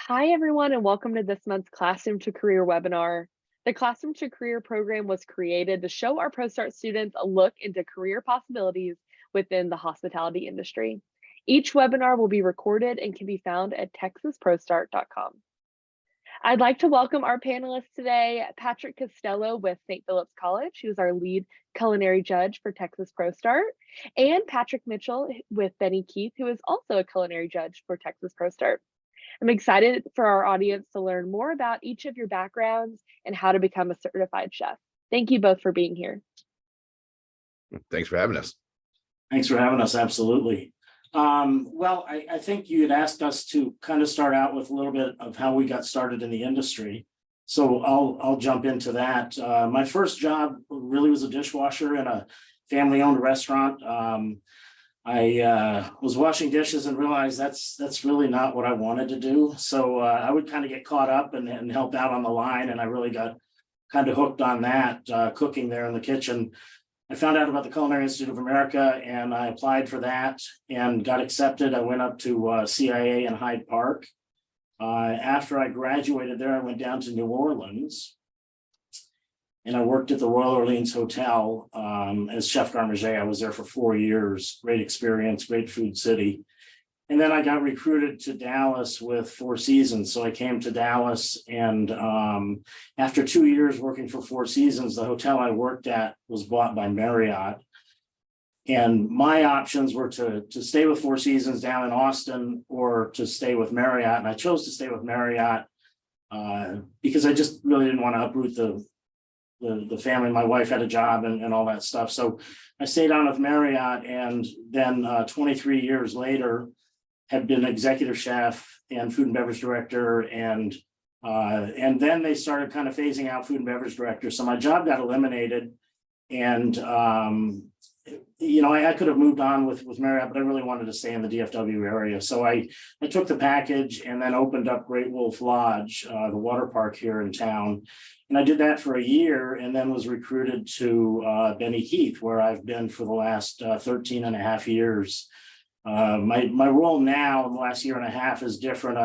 Hi, everyone, and welcome to this month's Classroom to Career webinar. The Classroom to Career program was created to show our ProStart students a look into career possibilities within the hospitality industry. Each webinar will be recorded and can be found at texasprostart.com. I'd like to welcome our panelists today, Patrick Costello with St. Philip's College, who's our lead culinary judge for Texas ProStart, and Patrick Mitchell with Benny Keith, who is also a culinary judge for Texas ProStart. I'm excited for our audience to learn more about each of your backgrounds and how to become a certified chef. Thank you both for being here. Thanks for having us. Thanks for having us. Absolutely. I think you had asked us to kind of start out with a little bit of how we got started in the industry. So I'll jump into that. My first job really was a dishwasher in a family-owned restaurant. I was washing dishes and realized that's really not what I wanted to do. So I would kind of get caught up and help out on the line, and I really got kind of hooked on that, cooking there in the kitchen. I found out about the Culinary Institute of America and I applied for that and got accepted. I went up to CIA in Hyde Park. After I graduated there, I went down to New Orleans and I worked at the Royal Orleans Hotel as chef garmager. I was there for 4 years. Great experience, great food city. And then I got recruited to Dallas with Four Seasons. So I came to Dallas, and after 2 years working for Four Seasons, the hotel I worked at was bought by Marriott. And my options were to stay with Four Seasons down in Austin or to stay with Marriott. And I chose to stay with Marriott because I just really didn't want to uproot the family. My wife had a job and all that stuff. So I stayed on with Marriott, and then 23 years later, had been executive chef and food and beverage director, and then they started kind of phasing out food and beverage directors. So my job got eliminated, and I could have moved on with Marriott, but I really wanted to stay in the DFW area. So I took the package and then opened up Great Wolf Lodge, the water park here in town. And I did that for a year and then was recruited to Benny Keith, where I've been for the last 13 and a half years. My role now in the last year and a half is different.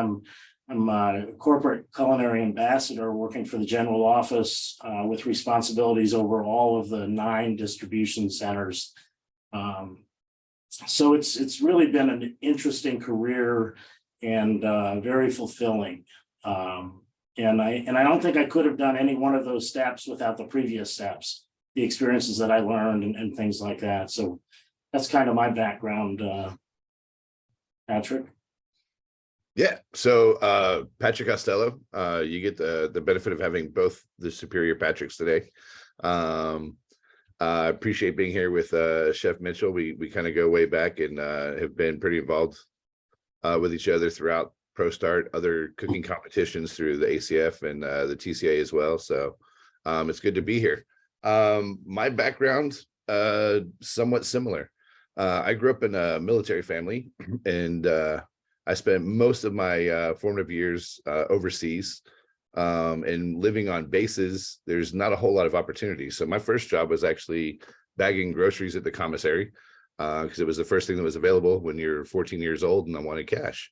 I'm a corporate culinary ambassador working for the general office with responsibilities over all of the 9 distribution centers. So it's really been an interesting career and very fulfilling. And I don't think I could have done any one of those steps without the previous steps, the experiences that I learned and things like that. So that's kind of my background, Patrick. Yeah. So Patrick Costello, you get the benefit of having both the superior Patricks today. I appreciate being here with Chef Mitchell. We kind of go way back and have been pretty involved with each other throughout ProStart, other cooking competitions through the ACF and the TCA as well. So it's good to be here. My background, somewhat similar. I grew up in a military family, and I spent most of my formative years overseas, and living on bases. There's not a whole lot of opportunities. So my first job was actually bagging groceries at the commissary because it was the first thing that was available when you're 14 years old and I wanted cash.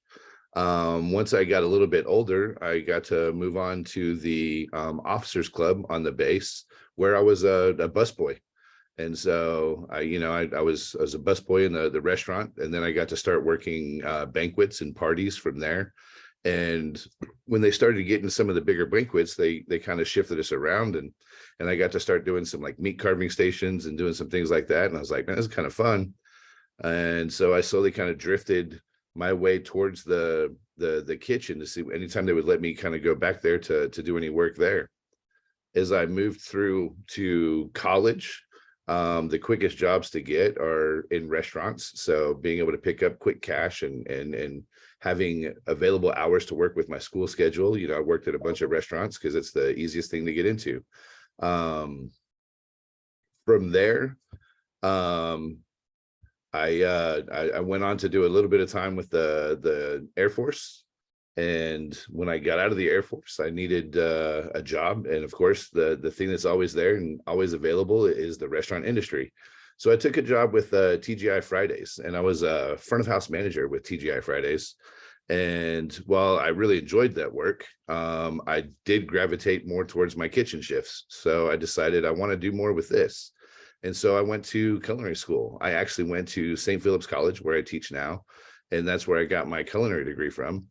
Once I got a little bit older, I got to move on to the officers club on the base, where I was a busboy. And so I was a busboy in the restaurant, and then I got to start working banquets and parties from there. And when they started getting some of the bigger banquets, they kind of shifted us around, and I got to start doing some like meat carving stations and doing some things like that. And I was like, man, this is kind of fun. And so I slowly kind of drifted my way towards the kitchen to see anytime they would let me kind of go back there to do any work there. As I moved through to college, the quickest jobs to get are in restaurants. So being able to pick up quick cash and having available hours to work with my school schedule. I worked at a bunch of restaurants because it's the easiest thing to get into. From there, I went on to do a little bit of time with the Air Force. And when I got out of the Air Force, I needed a job. And of course, the thing that's always there and always available is the restaurant industry. So I took a job with TGI Fridays, and I was a front of house manager with TGI Fridays. And while I really enjoyed that work, I did gravitate more towards my kitchen shifts. So I decided I want to do more with this. And so I went to culinary school. I actually went to St. Philip's College, where I teach now, and that's where I got my culinary degree from.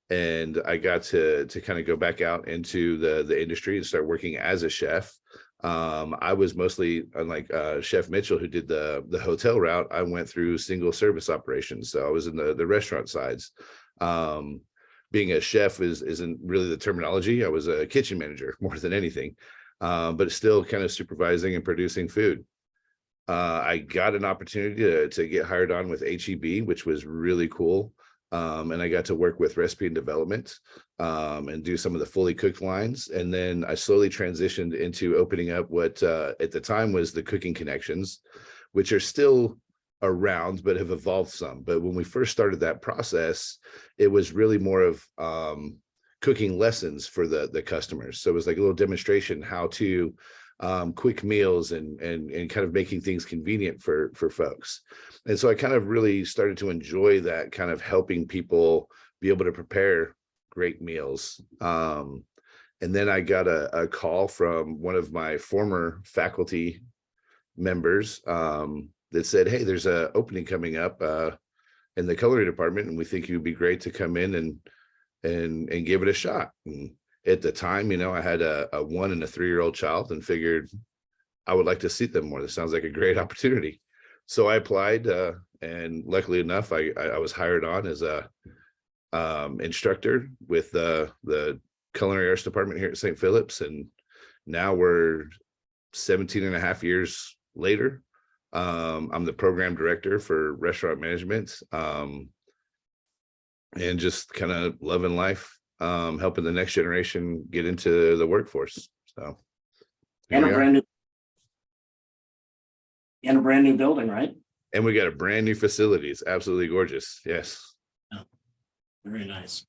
And I got to kind of go back out into the industry and start working as a chef. I was mostly, unlike Chef Mitchell, who did the hotel route, I went through single service operations. So I was in the restaurant sides. Being a chef isn't really the terminology. I was a kitchen manager more than anything, but it's still kind of supervising and producing food. I got an opportunity to get hired on with HEB, which was really cool. And I got to work with recipe and development, and do some of the fully cooked lines. And then I slowly transitioned into opening up what at the time was the Cooking Connections, which are still around but have evolved some. But when we first started that process, it was really more of cooking lessons for the customers. So it was like a little demonstration how to quick meals and kind of making things convenient for folks. And so I kind of really started to enjoy that, kind of helping people be able to prepare great meals. And then I got a call from one of my former faculty members that said, hey, there's an opening coming up in the culinary department, and we think you'd be great to come in and give it a shot. And at the time, I had a 1 and a 3-year-old child, and figured I would like to see them more. This sounds like a great opportunity. So I applied, and luckily enough, I was hired on as a instructor with the culinary arts department here at St. Philip's. And now we're 17 and a half years later. I'm the program director for restaurant management, and just kind of loving life, helping the next generation get into the workforce. So, And a brand new building, right? And we got a brand new facility. It's absolutely gorgeous. Yes. Oh, very nice.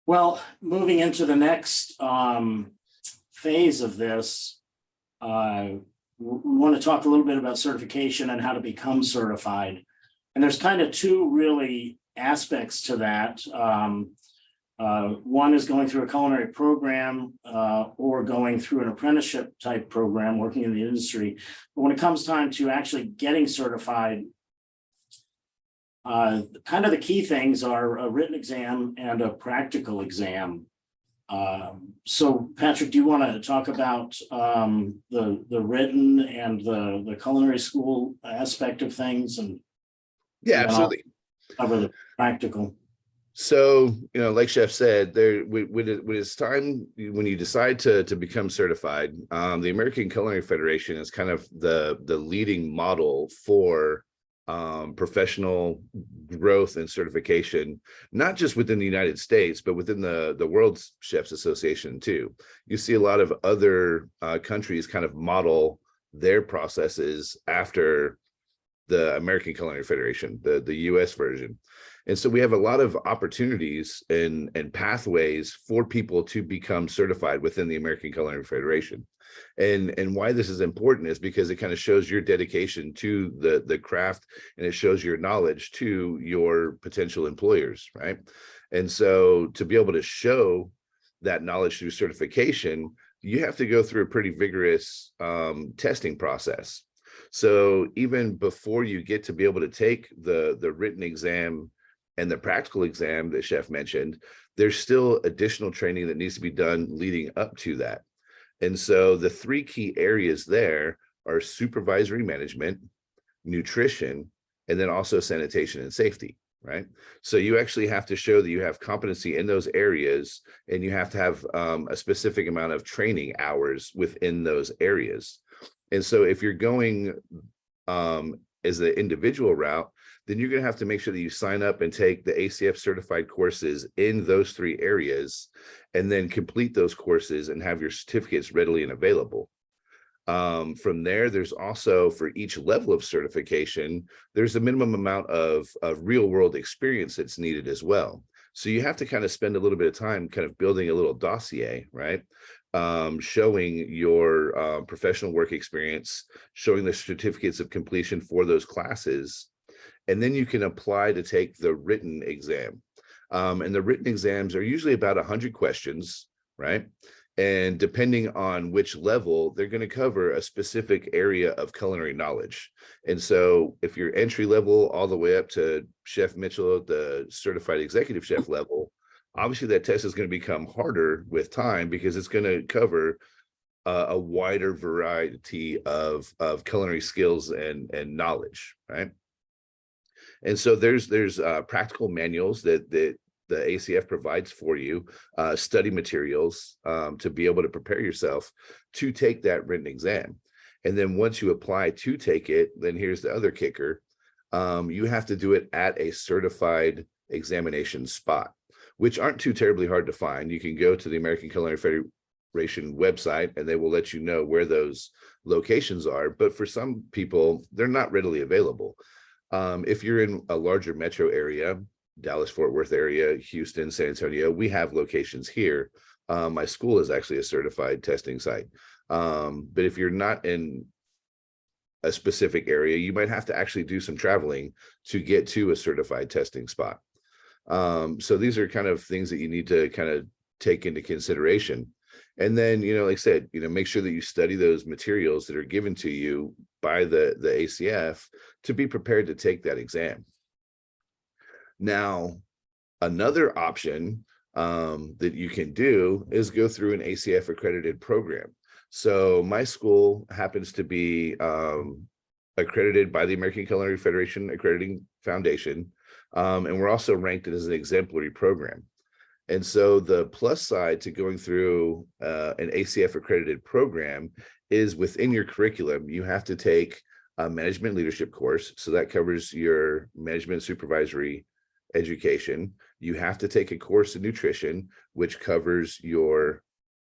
Well, moving into the next phase of this, we want to talk a little bit about certification and how to become certified. And there's kind of two really aspects to that. One is going through a culinary program, or going through an apprenticeship type program, working in the industry. But when it comes time to actually getting certified, kind of the key things are a written exam and a practical exam. So Patrick, do you want to talk about the written and the culinary school aspect of things? And yeah, absolutely. Cover the practical. So, like Chef said, when it's time, when you decide to become certified, the American Culinary Federation is kind of the leading model for professional growth and certification, not just within the United States, but within the World Chefs Association too. You see a lot of other countries kind of model their processes after the American Culinary Federation, the US version. And so we have a lot of opportunities and pathways for people to become certified within the American Culinary Federation. And why this is important is because it kind of shows your dedication to the craft, and it shows your knowledge to your potential employers, right? And so to be able to show that knowledge through certification, you have to go through a pretty vigorous testing process. So even before you get to be able to take the written exam and the practical exam that Chef mentioned, there's still additional training that needs to be done leading up to that. And so the three key areas there are supervisory management, nutrition, and then also sanitation and safety, right? So you actually have to show that you have competency in those areas, and you have to have a specific amount of training hours within those areas. And so if you're going as the individual route, then you're going to have to make sure that you sign up and take the ACF certified courses in those three areas, and then complete those courses and have your certificates readily and available. From there, there's also, for each level of certification, there's a minimum amount of real world experience that's needed as well. So you have to kind of spend a little bit of time kind of building a little dossier, right? Showing your professional work experience, showing the certificates of completion for those classes. And then you can apply to take the written exam. And the written exams are usually about 100 questions, right? And depending on which level, they're going to cover a specific area of culinary knowledge. And so if you're entry level all the way up to Chef Mitchell, the certified executive chef level, obviously that test is going to become harder with time because it's going to cover a wider variety of culinary skills and knowledge, right? And so there's practical manuals that the ACF provides for you, study materials to be able to prepare yourself to take that written exam. And then once you apply to take it, then here's the other kicker. You have to do it at a certified examination spot, which aren't too terribly hard to find. You can go to the American Culinary Federation website and they will let you know where those locations are. But for some people, they're not readily available. If you're in a larger metro area, Dallas, Fort Worth area, Houston, San Antonio, we have locations here. My school is actually a certified testing site. But if you're not in a specific area, you might have to actually do some traveling to get to a certified testing spot. So these are kind of things that you need to kind of take into consideration. And then, like I said, make sure that you study those materials that are given to you by the ACF to be prepared to take that exam. Now, another option that you can do is go through an ACF accredited program. So my school happens to be accredited by the American Culinary Federation Accrediting Foundation, and we're also ranked as an exemplary program. And so the plus side to going through an ACF accredited program is within your curriculum, you have to take a management leadership course. So that covers your management supervisory education. You have to take a course in nutrition, which covers your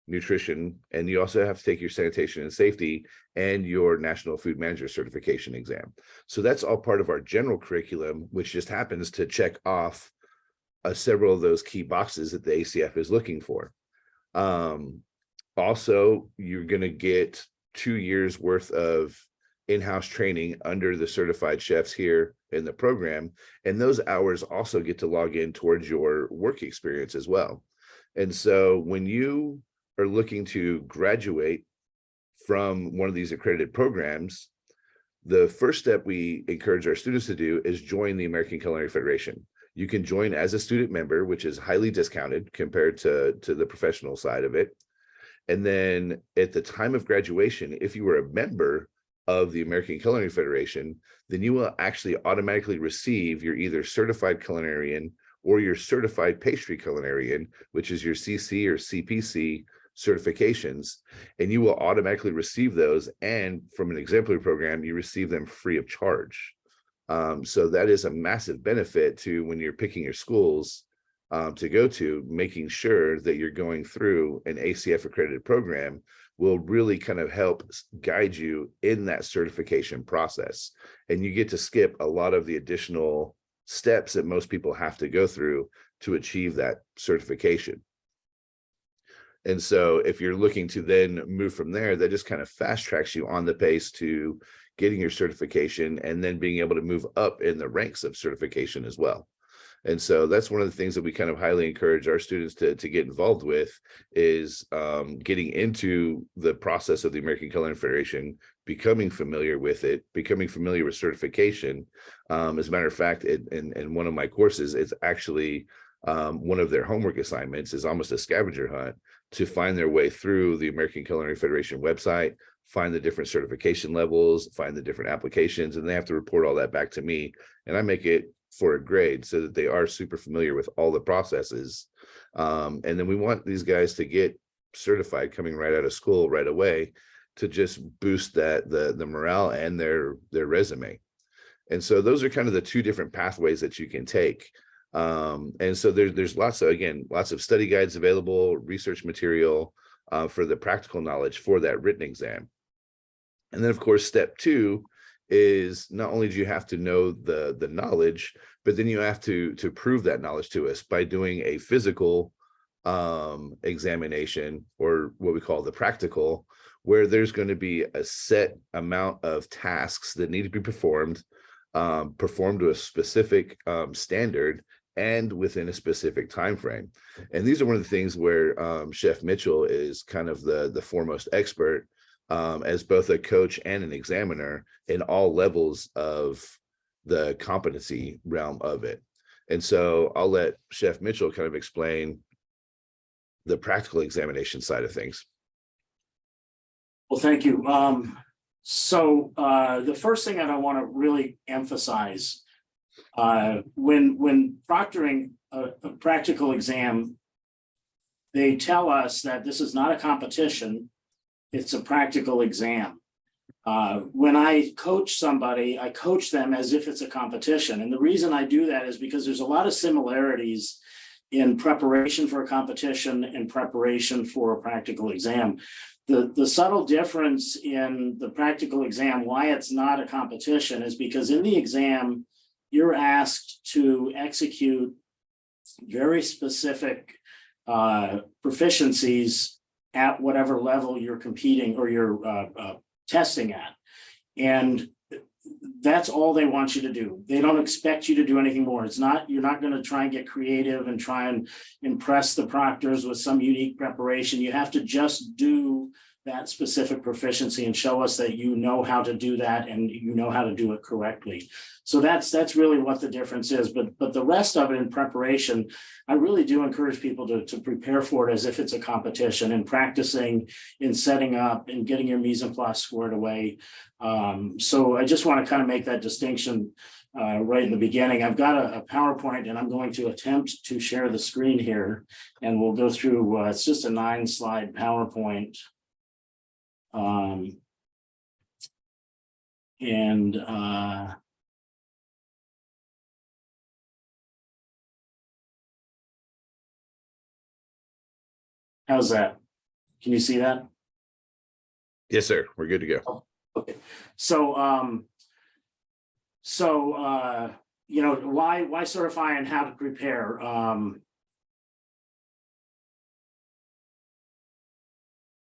nutrition. And you also have to take your sanitation and safety and your National Food Manager Certification exam. So that's all part of our general curriculum, which just happens to check off several of those key boxes that the ACF is looking for. Also, you're going to get 2 years worth of in-house training under the certified chefs here in the program. And those hours also get to log in towards your work experience as well. And so when you are looking to graduate from one of these accredited programs, the first step we encourage our students to do is join the American Culinary Federation. You can join as a student member, which is highly discounted compared to the professional side of it. And then at the time of graduation, if you were a member of the American Culinary Federation, then you will actually automatically receive your either certified culinarian or your certified pastry culinarian, which is your CC or CPC certifications, and you will automatically receive those. And from an exemplary program, you receive them free of charge. So that is a massive benefit to when you're picking your schools to go to, making sure that you're going through an ACF accredited program will really kind of help guide you in that certification process. And you get to skip a lot of the additional steps that most people have to go through to achieve that certification. And so if you're looking to then move from there, that just kind of fast tracks you on the pace to getting your certification and then being able to move up in the ranks of certification as well. And so that's one of the things that we kind of highly encourage our students to get involved with is getting into the process of the American Culinary Federation, becoming familiar with it, becoming familiar with certification. As a matter of fact, in one of my courses, it's actually one of their homework assignments is almost a scavenger hunt to find their way through the American Culinary Federation website, find the different certification levels, find the different applications, and they have to report all that back to me. And I make it for a grade so that they are super familiar with all the processes. And then we want these guys to get certified coming right out of school right away to just boost that the morale and their resume. And so those are kind of the two different pathways that you can take. And so there's lots of study guides available, research material for the practical knowledge for that written exam. And then of course, step 2 is not only do you have to know the knowledge, but then you have to prove that knowledge to us by doing a physical examination, or what we call the practical, where there's going to be a set amount of tasks that need to be performed to a specific standard, and within a specific time frame. And these are one of the things where Chef Mitchell is kind of the foremost expert as both a coach and an examiner in all levels of the competency realm of it. And so I'll let Chef Mitchell kind of explain the practical examination side of things. Well, thank you. So the first thing that I want to really emphasize when proctoring a practical exam, they tell us that this is not a competition, it's a practical exam. When I coach somebody, I coach them as if it's a competition. And the reason I do that is because there's a lot of similarities in preparation for a competition and preparation for a practical exam. The subtle difference in the practical exam, why it's not a competition, is because in the exam, you're asked to execute very specific proficiencies at whatever level you're competing or you're testing at. And that's all they want you to do. They don't expect you to do anything more. It's not, you're not going to try and get creative and try and impress the proctors with some unique preparation. You have to just do that specific proficiency and show us that you know how to do that and you know how to do it correctly. So that's really what the difference is. But the rest of it in preparation, I really do encourage people to prepare for it as if it's a competition, and practicing in setting up and getting your mise en place squared away. So I just want to kind of make that distinction right in the beginning. I've got a PowerPoint and I'm going to attempt to share the screen here, and we'll go through, it's just a 9-slide PowerPoint. How's that? Can you see that? Yes, sir. We're good to go. Okay. So, you know, why certify and how to prepare?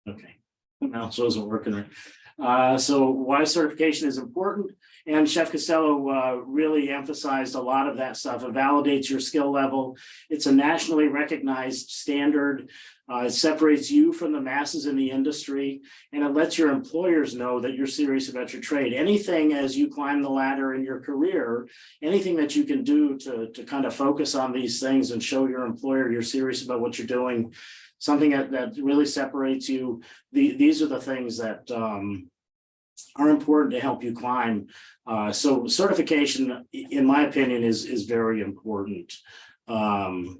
Okay. Mouse wasn't working right. So why certification is important, and Chef Costello really emphasized a lot of that stuff. It validates your skill level. It's a nationally recognized standard. It separates you from the masses in the industry, and it lets your employers know that you're serious about your trade. Anything as you climb the ladder in your career, anything that you can do to kind of focus on these things and show your employer you're serious about what you're doing, something that really separates you. These are the things that are important to help you climb. So certification, in my opinion, is very important. The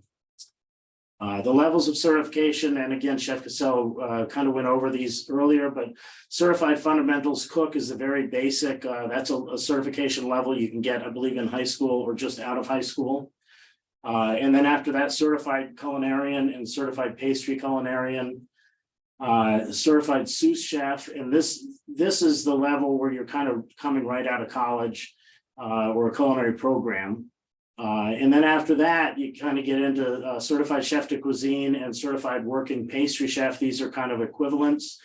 levels of certification, and again, Chef Costello kind of went over these earlier, but Certified Fundamentals Cook is a very basic, that's a certification level you can get, I believe, in high school or just out of high school. And then after that, Certified Culinarian and Certified Pastry Culinarian, Certified Sous Chef, and this is the level where you're kind of coming right out of college or a culinary program. And then after that, you kind of get into Certified Chef de Cuisine and Certified Working Pastry Chef. These are kind of equivalents,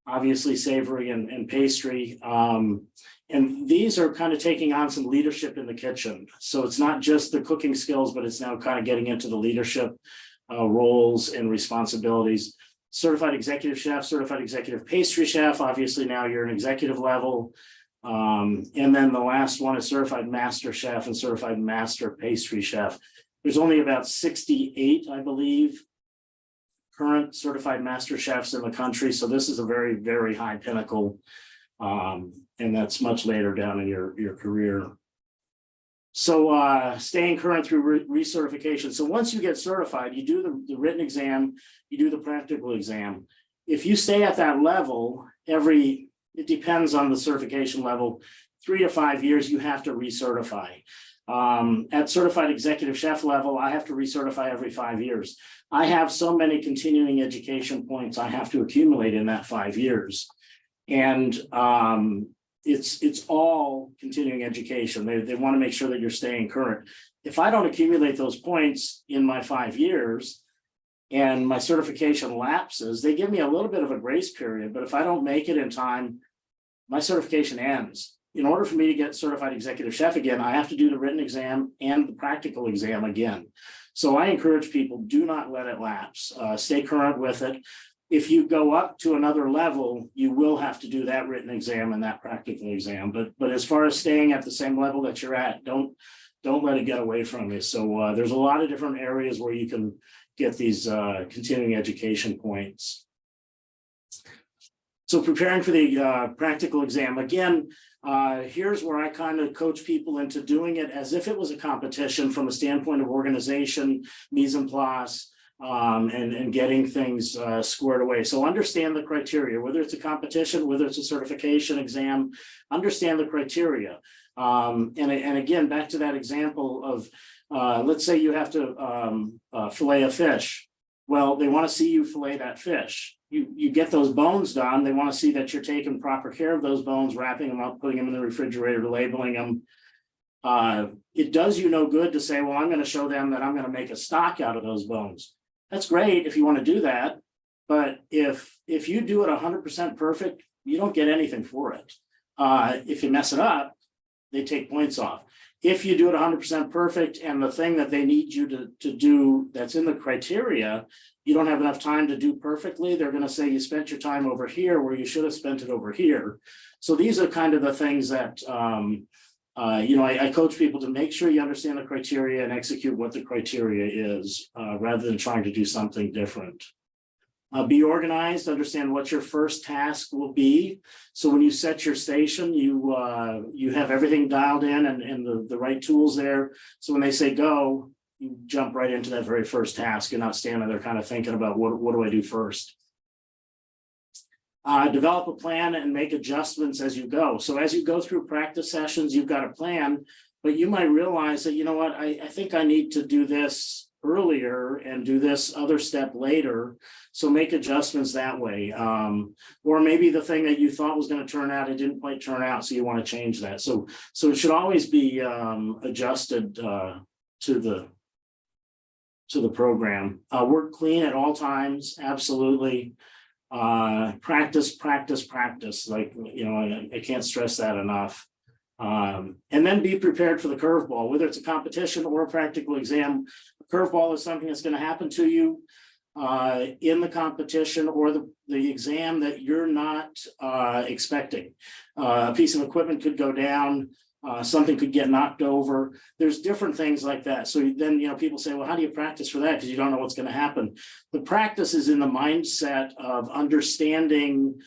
obviously savory and pastry. And these are kind of taking on some leadership in the kitchen. So it's not just the cooking skills, but it's now kind of getting into the leadership roles and responsibilities. Certified Executive Chef, Certified Executive Pastry Chef. Obviously now you're an executive level. And then the last one is Certified Master Chef and Certified Master Pastry Chef. There's only about 68, I believe, current Certified Master Chefs in the country. So this is a very, very high pinnacle. And that's much later down in your career. So staying current through recertification. So once you get certified, you do the written exam, you do the practical exam. If you stay at that level, it depends on the certification level, 3 to 5 years, you have to recertify. At Certified Executive Chef level, I have to recertify every 5 years. I have so many continuing education points I have to accumulate in that 5 years. And it's all continuing education. They want to make sure that you're staying current. If I don't accumulate those points in my 5 years and my certification lapses, they give me a little bit of a grace period, but if I don't make it in time, my certification ends. in order for me to get certified executive chef again, I have to do the written exam and the practical exam again. So I encourage people, do not let it lapse. Stay current with it. If you go up to another level, you will have to do that written exam and that practical exam. But as far as staying at the same level that you're at, don't let it get away from you. So there's a lot of different areas where you can get these continuing education points. So preparing for the practical exam, again, here's where I kind of coach people into doing it as if it was a competition from a standpoint of organization, mise en place, and getting things squared away. So understand the criteria, whether it's a competition, whether it's a certification exam, understand the criteria. And again, back to that example of, let's say you have to fillet a fish. Well, they want to see you fillet that fish. You get those bones done. They want to see that you're taking proper care of those bones, wrapping them up, putting them in the refrigerator, labeling them. It does you no good to say, well, I'm going to show them that I'm going to make a stock out of those bones. That's great if you want to do that. But if you do it 100% perfect, you don't get anything for it. If you mess it up, they take points off. If you do it 100% perfect and the thing that they need you to do that's in the criteria, you don't have enough time to do perfectly, they're going to say you spent your time over here where you should have spent it over here. So these are kind of the things that, I coach people to make sure you understand the criteria and execute what the criteria is, rather than trying to do something different. Be organized, understand what your first task will be. So when you set your station, you have everything dialed in and the right tools there. So when they say go, you jump right into that very first task. You're not standing there kind of thinking about what do I do first. Develop a plan and make adjustments as you go. So as you go through practice sessions, you've got a plan, but you might realize that, you know what, I think I need to do this earlier and do this other step later. So make adjustments that way. Or maybe the thing that you thought was going to turn out, it didn't quite turn out. So you want to change that. So it should always be adjusted to the program. Work clean at all times. Absolutely. Practice. Like, I can't stress that enough. And then be prepared for the curveball, whether it's a competition or a practical exam. A curveball is something that's going to happen to you in the competition or the exam that you're not expecting. A piece of equipment could go down, something could get knocked over. There's different things like that. So then, people say, well, how do you practice for that? Because you don't know what's going to happen. The practice is in the mindset of understanding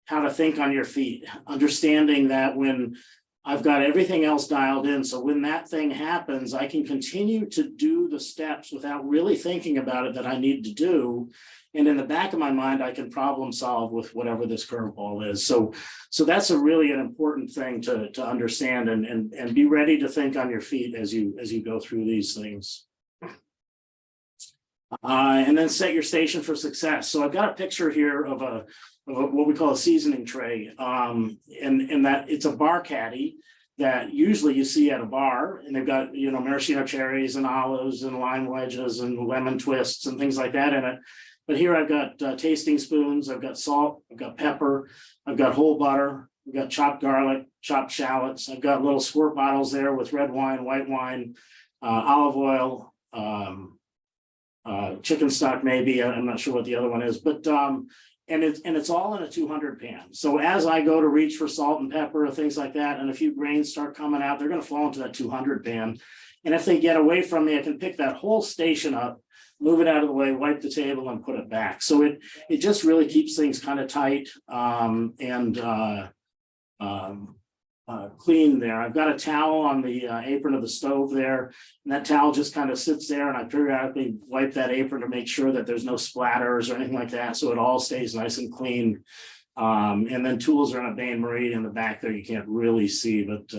how to think on your feet, understanding that when I've got everything else dialed in. So when that thing happens, I can continue to do the steps without really thinking about it that I need to do. And in the back of my mind, I can problem solve with whatever this curveball is. So that's an important thing to understand and be ready to think on your feet as you go through these things. And then set your station for success. So I've got a picture here of what we call a seasoning tray, and that it's a bar caddy that usually you see at a bar, and they've got maraschino cherries and olives and lime wedges and lemon twists and things like that in it. But here I've got tasting spoons, I've got salt, I've got pepper, I've got whole butter, I've got chopped garlic, chopped shallots, I've got little squirt bottles there with red wine, white wine, olive oil, chicken stock maybe, I'm not sure what the other one is, but and it's all in a 200 pan. So as I go to reach for salt and pepper or things like that, and a few grains start coming out, they're going to fall into that 200 pan. And if they get away from me, I can pick that whole station up, move it out of the way, wipe the table, and put it back. So it just really keeps things kind of tight and clean there. I've got a towel on the apron of the stove there, and that towel just kind of sits there, and I periodically wipe that apron to make sure that there's no splatters or anything like that, so it all stays nice and clean. And then tools are in a bain-marie in the back there, you can't really see, but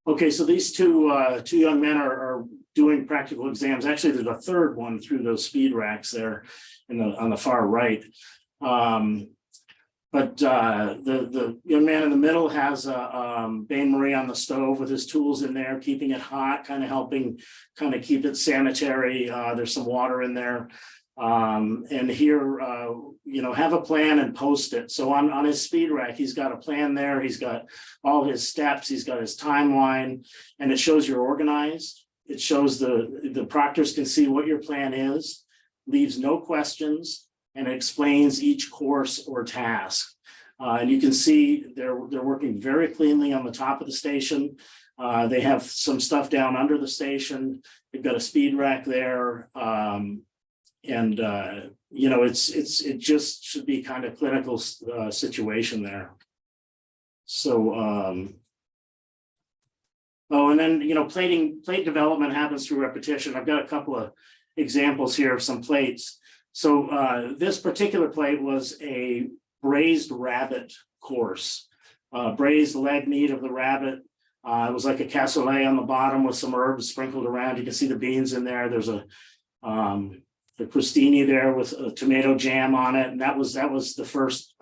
okay, so these two young men are doing practical exams. Actually, there's a third one through those speed racks there on the far right. But the young man in the middle has a bain-marie on the stove with his tools in there, keeping it hot, kind of helping kind of keep it sanitary. There's some water in there. And here, have a plan and post it. So on his speed rack, he's got a plan there. He's got all his steps. He's got his timeline, and it shows you're organized. It shows the proctors can see what your plan is, leaves no questions, and explains each course or task. And you can see they're working very cleanly on the top of the station. They have some stuff down under the station. They've got a speed rack there. It just should be kind of clinical situation there. So, and then, plate development happens through repetition. I've got a couple of examples here of some plates. So this particular plate was a braised rabbit course, braised leg meat of the rabbit. It was like a cassoulet on the bottom with some herbs sprinkled around. You can see the beans in there. There's a crostini there with a tomato jam on it, and that was the first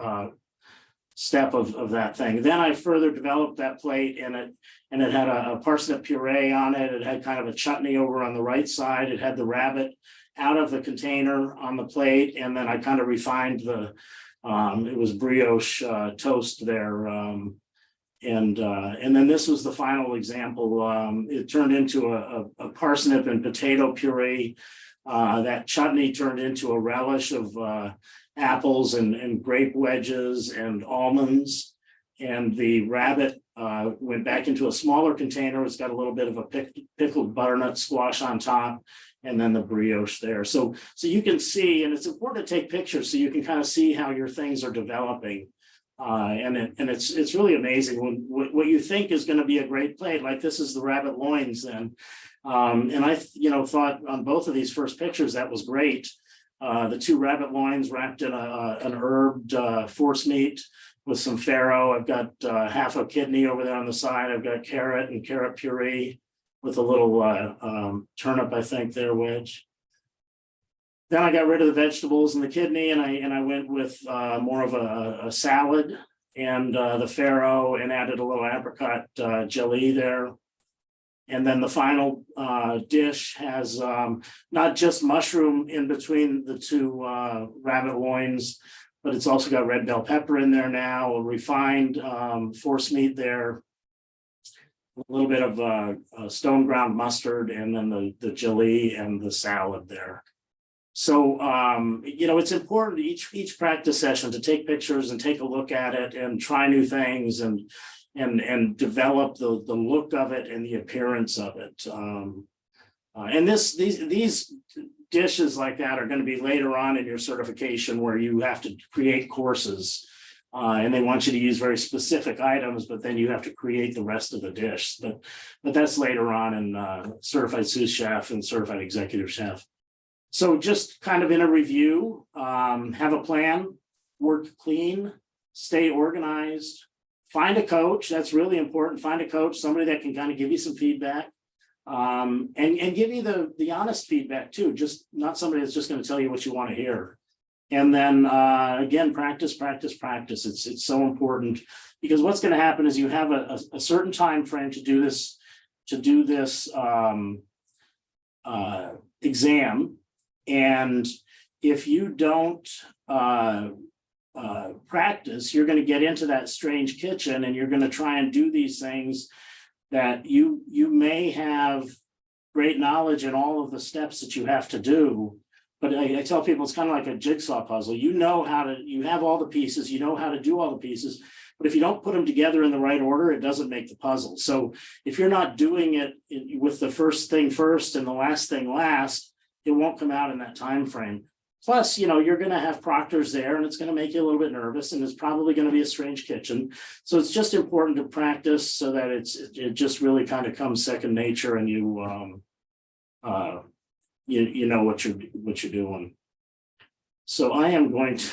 step of that thing. Then I further developed that plate, and it had a parsnip puree on it. It had kind of a chutney over on the right side. It had the rabbit out of the container on the plate, and then I kind of refined it was brioche toast there. And then this was the final example. It turned into a parsnip and potato puree. That chutney turned into a relish of apples and grape wedges and almonds. And the rabbit went back into a smaller container. It's got a little bit of a pickled butternut squash on top, and then the brioche there. So you can see, and it's important to take pictures so you can kind of see how your things are developing. And it's really amazing when what you think is going to be a great plate, like this is the rabbit loins. And I thought on both of these first pictures that was great. The two rabbit loins wrapped in an herbed force meat with some farro. I've got half a kidney over there on the side. I've got carrot and carrot puree with a little turnip, I think, there wedge. Then I got rid of the vegetables and the kidney, and I went with more of a salad and the farro, and added a little apricot jelly there. And then the final dish has not just mushroom in between the two rabbit loins, but it's also got red bell pepper in there now, a refined force meat there, a little bit of stone ground mustard, and then the jelly and the salad there. So, it's important each practice session to take pictures and take a look at it and try new things and develop the look of it and the appearance of it. And these dishes like that are going to be later on in your certification, where you have to create courses, and they want you to use very specific items, but then you have to create the rest of the dish. But that's later on in certified sous chef and certified executive chef. So just kind of in a review, have a plan, work clean, stay organized, find a coach. That's really important. Find a coach, somebody that can kind of give you some feedback, and give you the honest feedback too, just not somebody that's just going to tell you what you want to hear. And then again, practice. It's so important, because what's going to happen is you have a certain time frame to do this exam. And if you don't practice, you're going to get into that strange kitchen, and you're going to try and do these things that you may have great knowledge in all of the steps that you have to do. But I tell people it's kind of like a jigsaw puzzle. You have all the pieces, you know how to do all the pieces, but if you don't put them together in the right order, it doesn't make the puzzle. So if you're not doing it with the first thing first and the last thing last, it won't come out in that time frame. Plus, you're going to have proctors there, and it's going to make you a little bit nervous, and it's probably going to be a strange kitchen. So it's just important to practice so that it just really kind of comes second nature, and you know what you're doing. So I am going to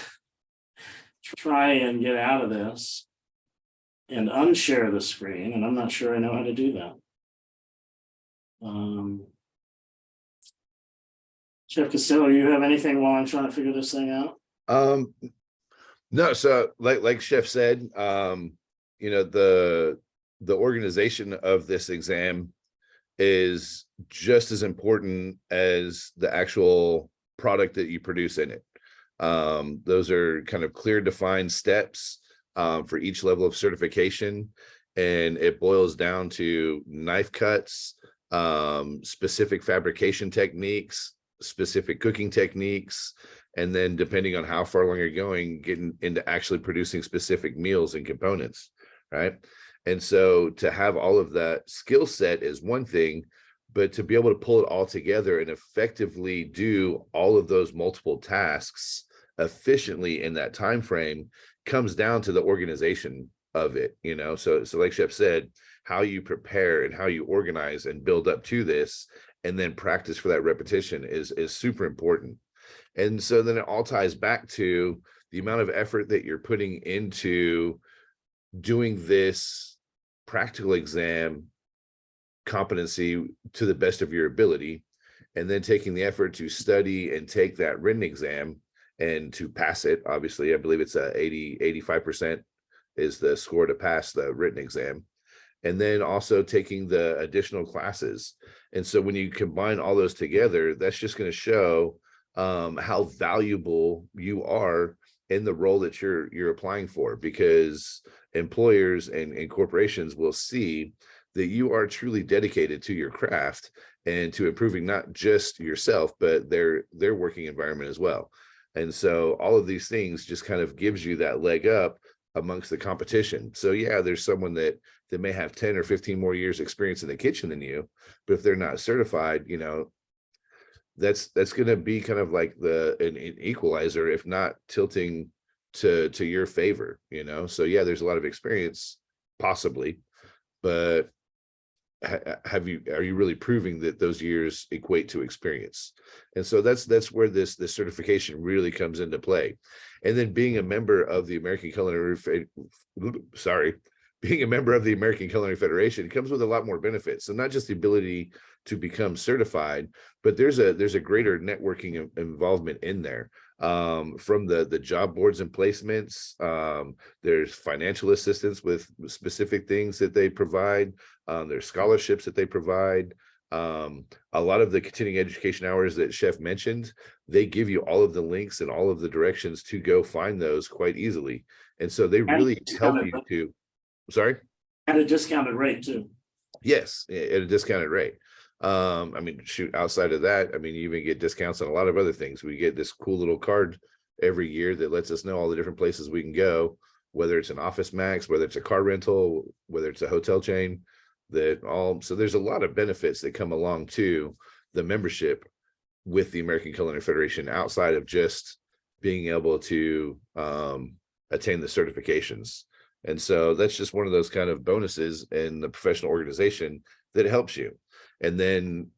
try and get out of this and unshare the screen, and I'm not sure I know how to do that. Chef Costello, you have anything while I'm trying to figure this thing out? No, so like Chef said, the organization of this exam is just as important as the actual product that you produce in it. Those are kind of clear defined steps for each level of certification, and it boils down to knife cuts, specific fabrication techniques, specific cooking techniques, and then depending on how far along you're going, getting into actually producing specific meals and components, right? And so to have all of that skill set is one thing, but to be able to pull it all together and effectively do all of those multiple tasks efficiently in that time frame comes down to the organization of it, you know. So like Chef said, how you prepare and how you organize and build up to this, and then practice for that repetition is super important. And so then it all ties back to the amount of effort that you're putting into doing this practical exam competency to the best of your ability, and then taking the effort to study and take that written exam and to pass it. Obviously, I believe it's 85% is the score to pass the written exam, and then also taking the additional classes. And so when you combine all those together, that's just going to show how valuable you are in the role that you're applying for, because employers and corporations will see that you are truly dedicated to your craft and to improving not just yourself, but their working environment as well. And so all of these things just kind of gives you that leg up amongst the competition. So yeah, there's someone that may have 10 or 15 more years experience in the kitchen than you, but if they're not certified, you know, that's going to be kind of like an equalizer, if not tilting to your favor, you know. So yeah, there's a lot of experience possibly, but are you really proving that those years equate to experience? And so that's where this certification really comes into play. And then being a member of the American Culinary Federation comes with a lot more benefits. So not just the ability to become certified, but there's a greater networking involvement in there, from the job boards and placements. There's financial assistance with specific things that they provide. There's scholarships that they provide. A lot of the continuing education hours that Chef mentioned, they give you all of the links and all of the directions to go find those quite easily. And so they really help you to, sorry? At a discounted rate too. Yes, at a discounted rate. I mean, shoot, outside of that, I mean, you even get discounts on a lot of other things. We get this cool little card every year that lets us know all the different places we can go, whether it's an Office Max, whether it's a car rental, whether it's a hotel chain, so there's a lot of benefits that come along to the membership with the American Culinary Federation outside of just being able to attain the certifications. And so that's just one of those kind of bonuses in the professional organization that helps you. And then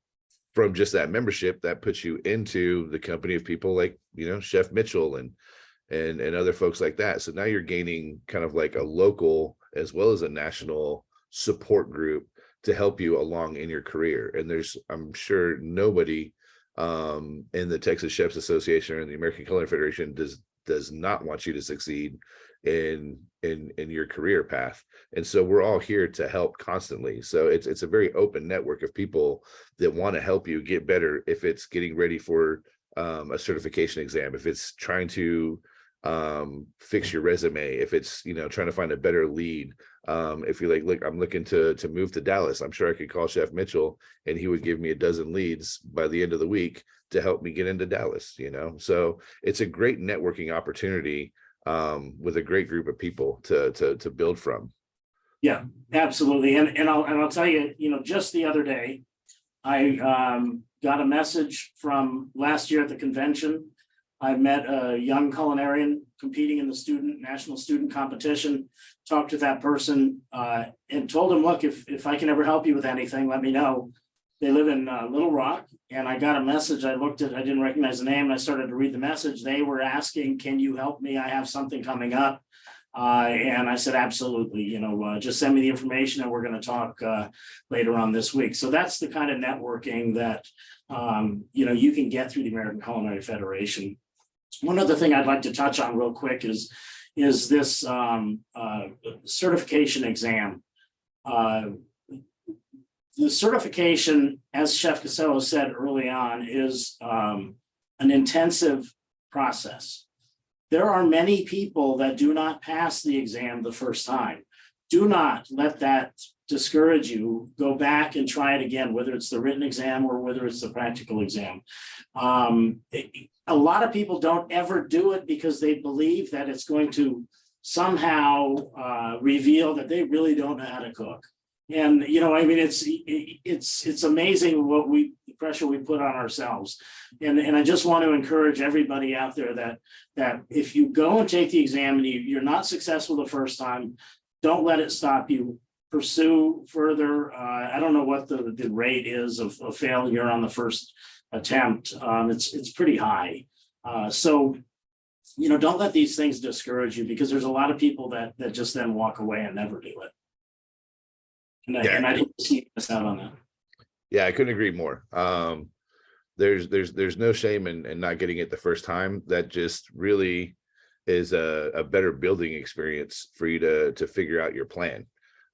from just that membership, that puts you into the company of people like, you know, Chef Mitchell and other folks like that. So now you're gaining kind of like a local as well as a national support group to help you along in your career. And I'm sure nobody in the Texas Chefs Association or in the American Culinary Federation does not want you to succeed in your career path. And so we're all here to help constantly. So it's a very open network of people that want to help you get better. If it's getting ready for a certification exam, if it's trying to fix your resume, if it's, you know, trying to find a better lead, if you're like, look, I'm looking to move to Dallas, I'm sure I could call Chef Mitchell and he would give me a dozen leads by the end of the week to help me get into Dallas, you know. So it's a great networking opportunity with a great group of people to build from. Yeah, absolutely. And I'll tell you, you know, just the other day, I got a message from last year at the convention. I met a young culinarian competing in the national student competition, talked to that person and told him, look, if I can ever help you with anything, let me know. They live in Little Rock, and I got a message. I didn't recognize the name. And I started to read the message. They were asking, can you help me? I have something coming up. And I said, absolutely, you know, just send me the information and we're going to talk later on this week. So that's the kind of networking that, you know, you can get through the American Culinary Federation. One other thing I'd like to touch on real quick is this certification exam. The certification, as Chef Costello said early on, is an intensive process. There are many people that do not pass the exam the first time. Do not let that discourage you. Go back and try it again, whether it's the written exam or whether it's the practical exam. A lot of people don't ever do it because they believe that it's going to somehow reveal that they really don't know how to cook. And, you know, I mean, it's amazing what the pressure we put on ourselves. And I just want to encourage everybody out there that if you go and take the exam and you're not successful the first time, don't let it stop you. Pursue further. I don't know what the rate is of failure on the first attempt. It's pretty high. So, you know, don't let these things discourage you, because there's a lot of people that just then walk away and never do it. And I didn't see us out on that. Yeah, I couldn't agree more. There's no shame in not getting it the first time. That just really is a better building experience for you to figure out your plan.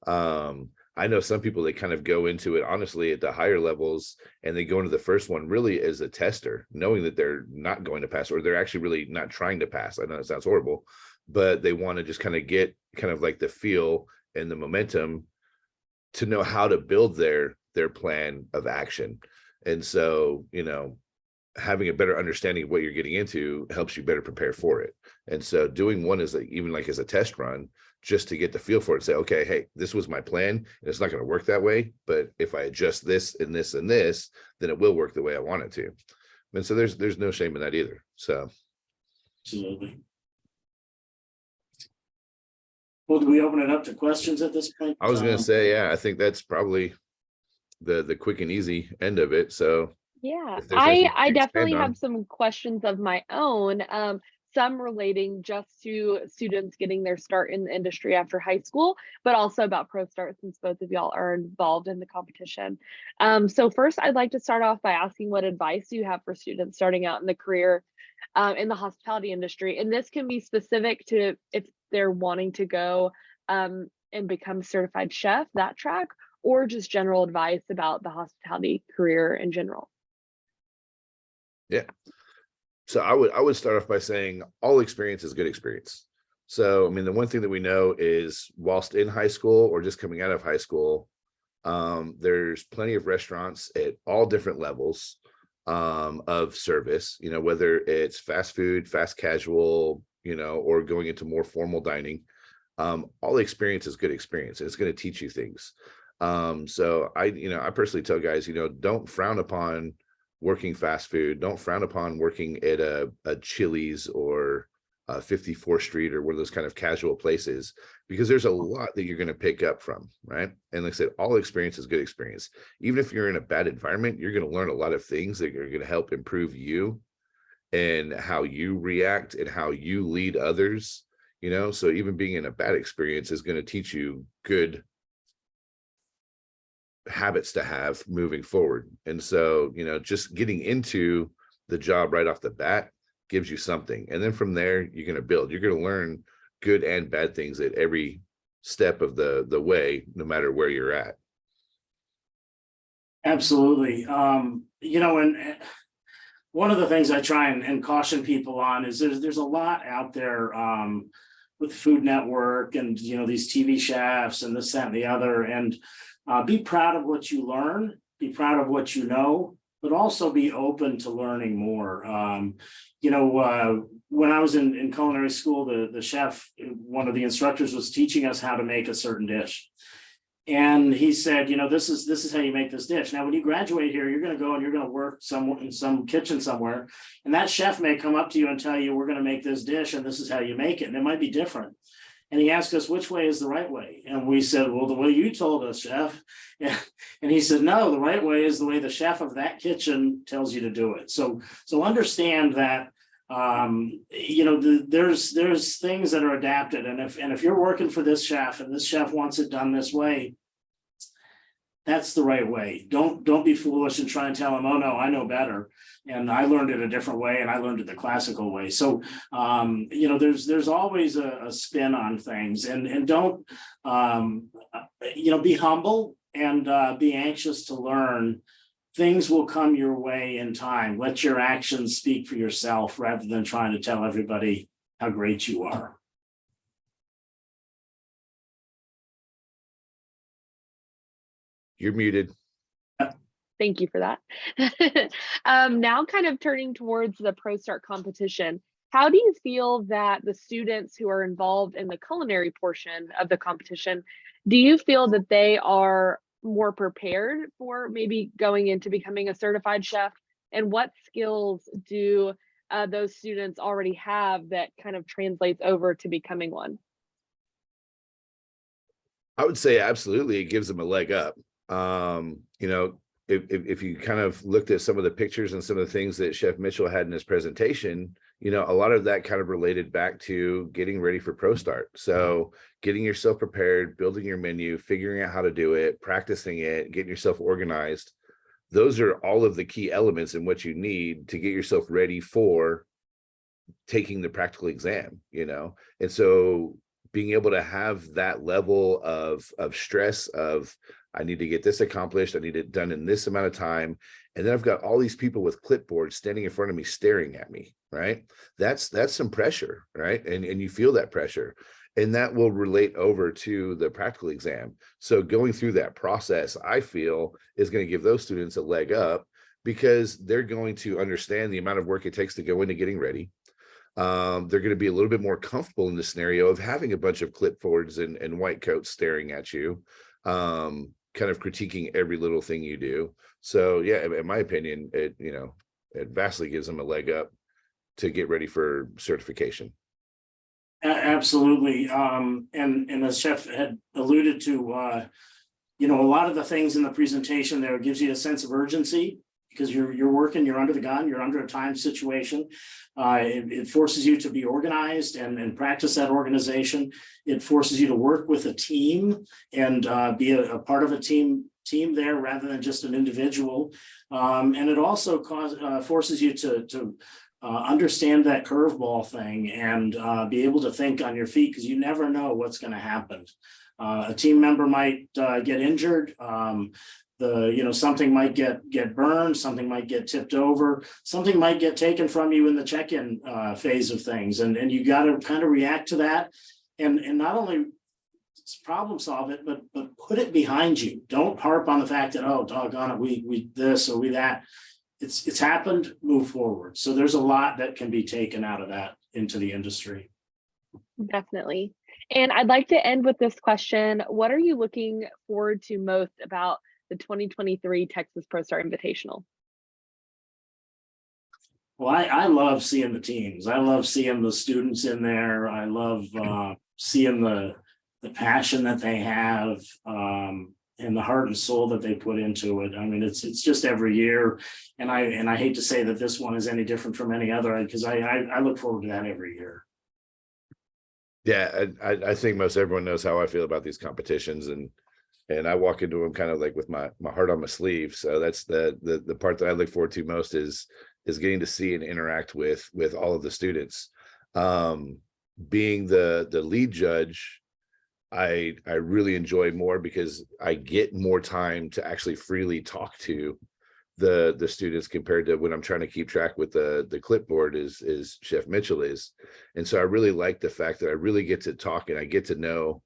I know some people, they kind of go into it honestly at the higher levels, and they go into the first one really as a tester, knowing that they're not going to pass, or they're actually really not trying to pass. I know it sounds horrible, but they want to just kind of get kind of like the feel and the momentum to know how to build their plan of action. And so, you know, having a better understanding of what you're getting into helps you better prepare for it. And so doing one is like, even like as a test run, just to get the feel for it, say, okay, hey, this was my plan, and it's not going to work that way, but if I adjust this and this and this, then it will work the way I want it to. And so there's no shame in that either. So Absolutely. Well, do we open it up to questions at this point? I was going to say, yeah, I think that's probably the quick and easy end of it. So Yeah, if there's anything I to definitely expand on. have some questions of my own, some relating just to students getting their start in the industry after high school, but also about ProStart, since both of y'all are involved in the competition. So first, I'd like to start off by asking, what advice do you have for students starting out in the career in the hospitality industry? And this can be specific to if they're wanting to go and become a certified chef, that track, or just general advice about the hospitality career in general. Yeah. So I would start off by saying all experience is good experience. So, I mean, the one thing that we know is whilst in high school or just coming out of high school, there's plenty of restaurants at all different levels of service, you know, whether it's fast food, fast casual, you know, or going into more formal dining. All experience is good experience. It's going to teach you things. So I personally tell guys, you know, don't frown upon working fast food. Don't frown upon working at a Chili's or 54th Street or one of those kind of casual places, because there's a lot that you're going to pick up from, right? And like I said, all experience is good experience. Even if you're in a bad environment, you're going to learn a lot of things that are going to help improve you and how you react and how you lead others, you know? So even being in a bad experience is going to teach you good habits to have moving forward. And so, you know, just getting into the job right off the bat gives you something. And then from there, you're going to build. You're going to learn good and bad things at every step of the way, no matter where you're at. Absolutely. You know, and one of the things I try and caution people on is there's a lot out there with Food Network and, you know, these TV chefs and this, that, and the other. And be proud of what you learn, be proud of what you know, but also be open to learning more. You know, when I was in culinary school, the chef, one of the instructors, was teaching us how to make a certain dish. And he said, you know, this is how you make this dish. Now, when you graduate here, you're going to go and you're going to work in some kitchen somewhere. And that chef may come up to you and tell you, we're going to make this dish and this is how you make it. And it might be different. And he asked us, which way is the right way? And we said, well, the way you told us, chef. And he said, no, the right way is the way the chef of that kitchen tells you to do it. So understand that, you know, there's things that are adapted. And if you're working for this chef and this chef wants it done this way, that's the right way. Don't be foolish and try and tell him, oh no, I know better. And I learned it a different way, and I learned it the classical way. So, you know, there's always a spin on things, and don't, you know, be humble and be anxious to learn things will come your way in time. Let your actions speak for yourself rather than trying to tell everybody how great you are. You're muted. Thank you for that. Now kind of turning towards the ProStart competition, how do you feel that the students who are involved in the culinary portion of the competition, do you feel that they are more prepared for maybe going into becoming a certified chef? And what skills do those students already have that kind of translates over to becoming one? I would say absolutely it gives them a leg up. You know, if you kind of looked at some of the pictures and some of the things that Chef Mitchell had in his presentation, you know, a lot of that kind of related back to getting ready for ProStart. So getting yourself prepared, building your menu, figuring out how to do it, practicing it, getting yourself organized. Those are all of the key elements in what you need to get yourself ready for taking the practical exam, you know? And so being able to have that level of stress of, I need to get this accomplished, I need it done in this amount of time, and then I've got all these people with clipboards standing in front of me staring at me, right? That's some pressure, right? And you feel that pressure, and that will relate over to the practical exam. So going through that process, I feel, is going to give those students a leg up because they're going to understand the amount of work it takes to go into getting ready. They're going to be a little bit more comfortable in the scenario of having a bunch of clipboards and white coats staring at you, kind of critiquing every little thing you do. So yeah, in my opinion, it, you know, it vastly gives them a leg up to get ready for certification. Absolutely. And as Chef had alluded to, you know, a lot of the things in the presentation there gives you a sense of urgency because you're working, you're under the gun, you're under a time situation. It forces you to be organized and practice that organization. It forces you to work with a team and be a part of a team there rather than just an individual. And it also forces you to understand that curveball thing and be able to think on your feet because you never know what's going to happen. A team member might get injured. Something might get burned, something might get tipped over, something might get taken from you in the check-in phase of things. And you got to kind of react to that and not only problem solve it, but put it behind you. Don't harp on the fact that, oh, doggone it, we this or we that. It's happened, move forward. So there's a lot that can be taken out of that into the industry. Definitely. And I'd like to end with this question. What are you looking forward to most about the 2023 Texas ProStart Invitational? Well, I love seeing the teams. I love seeing the students in there. I love seeing the passion that they have and the heart and soul that they put into it. I mean, it's just every year, and I hate to say that this one is any different from any other because I look forward to that every year. Yeah, I think most everyone knows how I feel about these competitions, and I walk into them kind of like with my heart on my sleeve. So that's the part that I look forward to most is getting to see and interact with all of the students. Being the lead judge, I really enjoy more because I get more time to actually freely talk to the students compared to when I'm trying to keep track with the clipboard is Chef Mitchell is. And so I really like the fact that I really get to talk and I get to know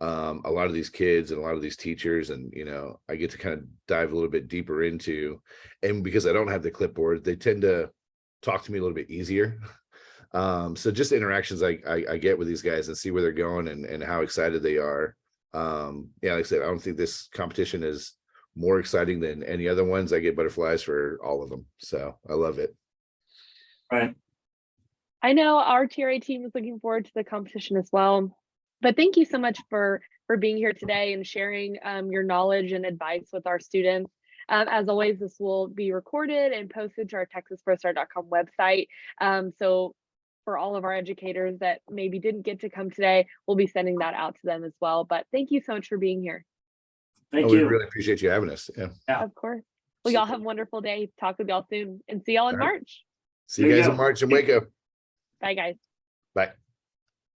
a lot of these kids and a lot of these teachers, and you know, I get to kind of dive a little bit deeper into, and because I don't have the clipboard, they tend to talk to me a little bit easier. So just interactions I get with these guys and see where they're going and how excited they are. Yeah, like I said, I don't think this competition is more exciting than any other ones. I get butterflies for all of them. So I love it. Right. I know our TRA team is looking forward to the competition as well. But thank you so much for being here today and sharing your knowledge and advice with our students. As always, this will be recorded and posted to our texasprostart.com website. So for all of our educators that maybe didn't get to come today, we'll be sending that out to them as well. But thank you so much for being here. Thank We you. really appreciate you having us. Yeah. Of course. Well, y'all have a wonderful day. Talk with y'all soon and see y'all in March. See you guys in March in Waco. Bye, guys. Bye.